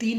3